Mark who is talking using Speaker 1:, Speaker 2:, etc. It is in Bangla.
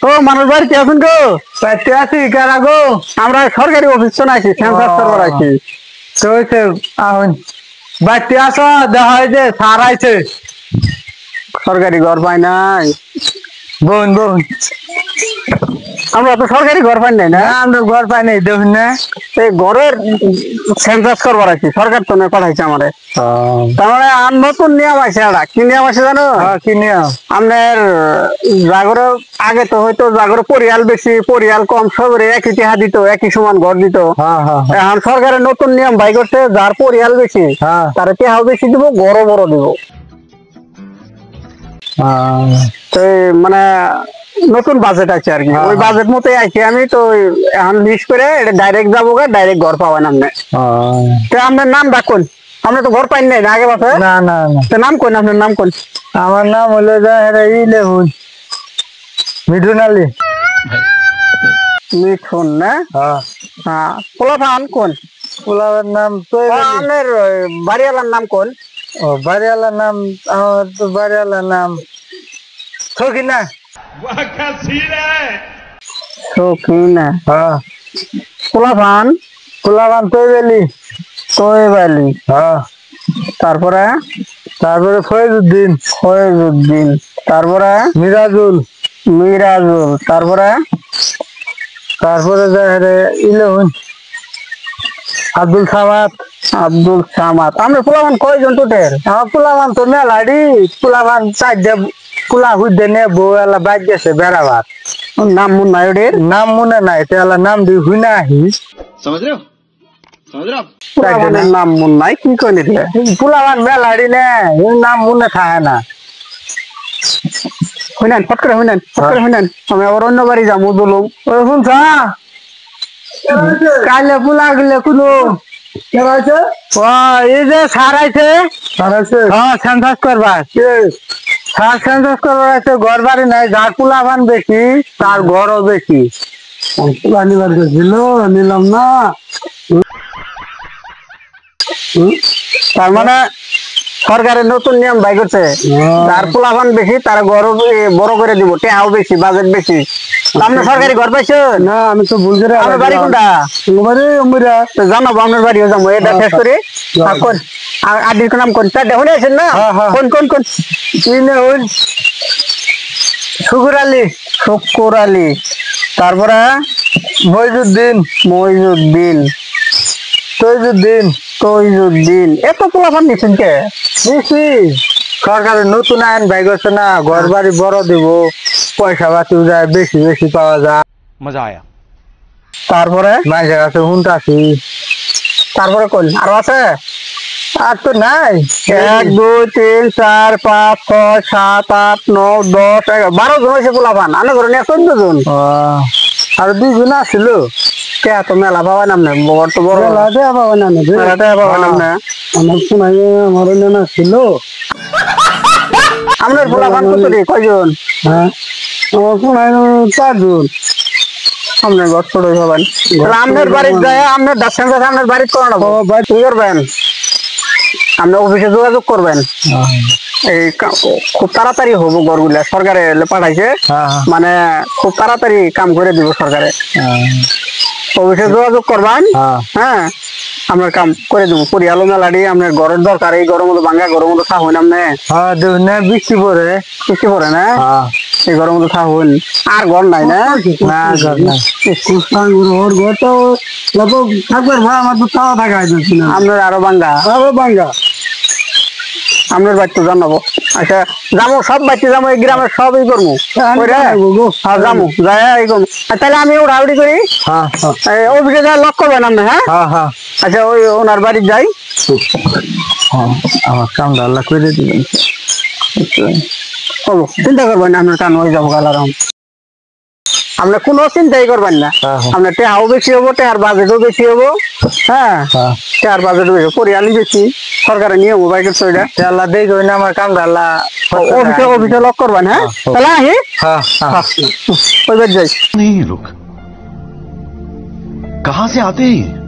Speaker 1: ও মানুষ বাড়িতে আছেন গো?
Speaker 2: বাড়িতে আছি কারা গো?
Speaker 1: আমরা সরকারি অফিস তো আছি, সেন্সাস করবার আছি।
Speaker 2: তো হইছে আহুন বাড়িতে আসো, দেখা হয় যে স্যার আইছে।
Speaker 1: সরকারি ঘর পাই নাই।
Speaker 2: বোন বোন
Speaker 1: আমরা তো সরকারি ঘর পাই নাই না।
Speaker 2: না আমরা ঘর পাই নাই, দেখুন না।
Speaker 1: এই ঘরের সেন্সাস করবার আছি, সরকার তো না পাঠাইছে আমারে। তার মানে আর নতুন নিয়ম আছে, একটা কি নিয়ম আছে জানো?
Speaker 2: কি নিয়ম?
Speaker 1: আপনার জাগরে আগে তো হয়তো জাগরে পরিয়াল বেশি পরিয়াল কম সবরে একই টিহা দিত, একই সমান ঘর দিত। এখন সরকারের নতুন নিয়ম বাই করছে, যার পরিয়াল বেশি তার টিহাও বেশি দিব, বড় বড় দিব। তো মানে নতুন বাজেট আছে আর কি, ওই বাজেট মতোই আছি আমি। তো এখন লিস্ট করে এটা ডাইরেক্ট যাবো, ডাইরেক্ট ঘর পাবেন আপনি। তো আপনার নাম ডাকুন, আপনি তো ঘর পাইন নাই না আগে বাসে?
Speaker 2: না না না।
Speaker 1: তো নাম কোন, আপনার নাম কোন?
Speaker 2: আমার নাম হলো লেহুন মিঠুন আলী।
Speaker 1: মিঠুন না? হ্যাঁ। পোলাপান কোন?
Speaker 2: পোলার নাম তো
Speaker 1: আপনার বাড়িওয়ালার নাম কোন?
Speaker 2: ও বাড়িওয়ালার নাম, আমার তো বাড়িওয়ালার নাম সকিনা।
Speaker 1: সকিনা।
Speaker 2: হ্যাঁ।
Speaker 1: পোলাপান?
Speaker 2: পোলাপান তৈবালি।
Speaker 1: তৈবালি।
Speaker 2: হ্যাঁ।
Speaker 1: তারপরে
Speaker 2: তারপরে ফয়েজউদ্দিন।
Speaker 1: ফয়েজউদ্দিন। তারপরে
Speaker 2: মিরাজুল।
Speaker 1: মিরাজুল। তারপরে
Speaker 2: তারপরে ইলেহুন আব্দুল সামাদ।
Speaker 1: আব্দুল সামাদ। আমরা পোলাপান কয়জন টোটেল?
Speaker 2: আমার পোলাপান তো মেলাডি, পোলাপান চারটে পোলা হুদ্দে নে বউ এলা বাইক গেছে বেড়াবার।
Speaker 1: নাম মুন নাই ওদের?
Speaker 2: নাম মনে নাই, তেলা নাম দি হুইনা আহি।
Speaker 1: পোলাপানের নাম মুন নাই, কি কইলে দিলে?
Speaker 2: পোলাপান মেলাডি নে, নাম মনে থাকে না।
Speaker 1: হইনান ফট করে হইনান, ফট করে হইনান, আমি আবার অন্য বাড়ি যাবো বলুম।
Speaker 2: ওই শুনছা কালে পোলা গেলে কোনো এই যে সার আইছে। হ্যাঁ সেন্সাস করবার। সার সেন্সাস করবার আছে, ঘর বাড়ি নাই, যার পোলাপান বেশি তার ঘরও বেশি।
Speaker 1: পোলা নিবার গেছিল, নিলাম না। তার মানে সরকারের নতুন নিয়ম বাই করছে, যার পোলাপান বেশি তার ঘর বড় করে দিব, টেহাও বেশি, বাজেট বেশি। আপনি সরকারি ঘর পাইছেন?
Speaker 2: না আমি তো ভুল করে।
Speaker 1: আপনার বাড়ি কোনটা? জানাবো আপনার বাড়িও যাবো, এটা শেষ করি। আদির নাম কোন? চারটে শুনে আছেন না? কোন কোন কোন?
Speaker 2: শুকুর আলী।
Speaker 1: শুকুর আলী। তারপরে
Speaker 2: মইজুদ্দিন।
Speaker 1: মইজুদ্দিন।
Speaker 2: তৈজুদ্দিন।
Speaker 1: তৈজুদ্দিন। এত পোলাপান নিচ্ছেন কে?
Speaker 2: সরকারের নতুন আইন বাই করছে না, ঘর বাড়ি বড় দিব, পয়সা পাতিও যায়, বেশি বেশি পাওয়া যায়।
Speaker 3: মজা আয়া।
Speaker 1: তারপরে
Speaker 2: মাঝে কাছে শুনতাছি।
Speaker 1: তারপরে কোন আরো আছে?
Speaker 2: আর তো নাই।
Speaker 1: 1 2 3 4 5 6 7 8 9 10 11 12 জন হয়েছে পোলাপান। আমি ঘরে নিয়ে 14 জন।
Speaker 2: আর 2 জন আসছিল।
Speaker 1: কে তো মেলা পাওয়া নাম না, বড় তো বড়
Speaker 2: মেলাতে পাওয়া নাম না,
Speaker 1: মেলাতে পাওয়া নাম না।
Speaker 2: আমার শোনাই আমার না ছিল।
Speaker 1: আপনার পোলাপান কত রে, কয়জন?
Speaker 2: হ্যাঁ আমার শোনাই 4 জন।
Speaker 1: আপনার ঘর ছোট হবেন, আপনার বাড়ির যায় আপনার দার্শন কাছে আপনার বাড়ির করে নেবো। কি করবেন? আপনি অফিসে যোগাযোগ করবেন। এই খুব তাড়াতাড়ি হবো ঘরগুলা, সরকারে পাঠাইছে, মানে খুব তাড়াতাড়ি কাম করে দিব সরকারে। অফিসে যোগাযোগ করবেন। হ্যাঁ আপনার কাম করে দেবো। পরিয়ালো মেলাডি আপনার ঘরের দরকার, এই গরম মতো ভাঙ্গা গরম মতো থাকুন আপনি।
Speaker 2: বৃষ্টি পরে।
Speaker 1: বৃষ্টি পরে না, এই গরম মতো থাকুন। আর ঘর নাই না?
Speaker 2: না ঘর নাই। ওর ঘর তো থাকবার ভাই, আমার তো তাও থাকা যাচ্ছে না।
Speaker 1: আপনার আরো ভাঙ্গা?
Speaker 2: আরো ভাঙ্গা।
Speaker 1: আপনার বাড়িতে জানাবো। আচ্ছা যাবো, সব বাড়িতে যাবো, এই গ্রামের সবই করবো। যাবো যাই এই করবো। তাহলে আমি উড়াউড়ি করি, অফিসে যাই লক করবেন আপনি। হ্যাঁ আচ্ছা ওই ওনার বাড়ি যাই।
Speaker 2: আমার কামটা আল্লাহ করে দিবেন।
Speaker 1: চিন্তা করবেন না, আপনার কান হয়ে যাবো কালারাম। আপনার কোনো চিন্তাই করবেন না। আপনার টেহাও বেশি হবো, টেহার বাজেটও বেশি হবো। হ্যাঁ টেহার বাজেটও বেশি, পরিয়ালি বেশি, সরকারের নিয়ম বাইকের তো এটা।
Speaker 2: আল্লাহ দেখো না আমার কামটা আল্লাহ
Speaker 1: অফিসে লক করবেন। হ্যাঁ তাহলে আহি ওই বাড়ি যাই।
Speaker 3: नहीं ये लोग कहाँ से आते हैं?